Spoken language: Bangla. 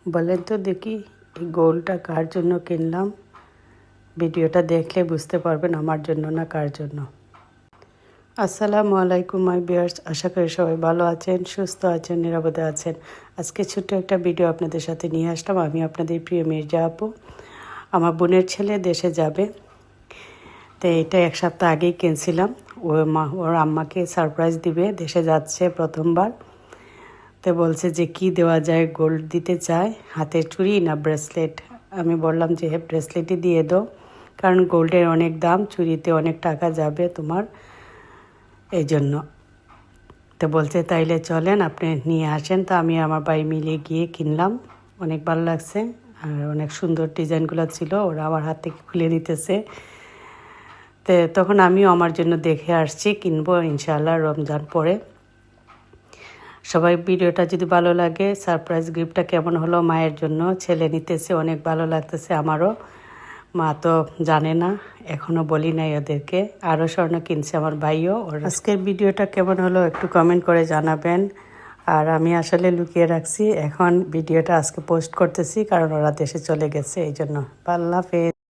বলেন তো দেখি এই গোলটা কার জন্য কিনলাম? ভিডিওটা দেখলে বুঝতে পারবেন আমার জন্য না কার জন্য। আসসালামু আলাইকুম মাই ভিউয়ার্স, আশা করি সবাই ভালো আছেন, সুস্থ আছেন, নিরাপদে আছেন। আজকে ছোট্ট একটা ভিডিও আপনাদের সাথে নিয়ে আসলাম। আমি আপনাদের প্রিয় মির্জা আপু। আমার বোনের ছেলে দেশে যাবে, তো এটা এক সপ্তাহ আগেই কিনছিলাম। ওর আম্মাকে সারপ্রাইজ দিবে, দেশে যাচ্ছে প্রথমবার। তো বলছে যে কি দেওয়া যায়, গোল্ড দিতে চায়, হাতের চুড়ি না ব্রেসলেট। আমি বললাম যে ব্রেসলেটই দিয়ে দাও, কারণ গোল্ডের অনেক দাম, চুড়িতে অনেক টাকা যাবে তোমার, এই জন্য। তো বলছে তাইলে চলেন আপনি নিয়ে আসেন। তো আমি আমার ভাই মিলে গিয়ে কিনলাম, অনেক ভালো লাগছে আর অনেক সুন্দর ডিজাইনগুলো ছিল, ওরা আমার হাত থেকে খুলে নিতেছে। তো তখন আমিও আমার জন্য দেখে আসছি, কিনবো ইনশাআল্লাহ রমজান পরে। সবাই ভিডিওটা যদি ভালো লাগে, সারপ্রাইজ গিফটটা কেমন হলো মায়ের জন্য, ছেলে নিতেছে, অনেক ভালো লাগতেছে আমারও। মা তো জানে না, এখনও বলি নাই ওদেরকে। আরও স্বর্ণ কিনছে আমার ভাইও। আজকের ভিডিওটা কেমন হলো একটু কমেন্ট করে জানাবেন। আর আমি আসলে লুকিয়ে রাখছি, এখন ভিডিওটা আজকে পোস্ট করতেছি কারণ ওরা দেশে চলে গেছে, এই জন্য। আল্লাহ হাফেজ।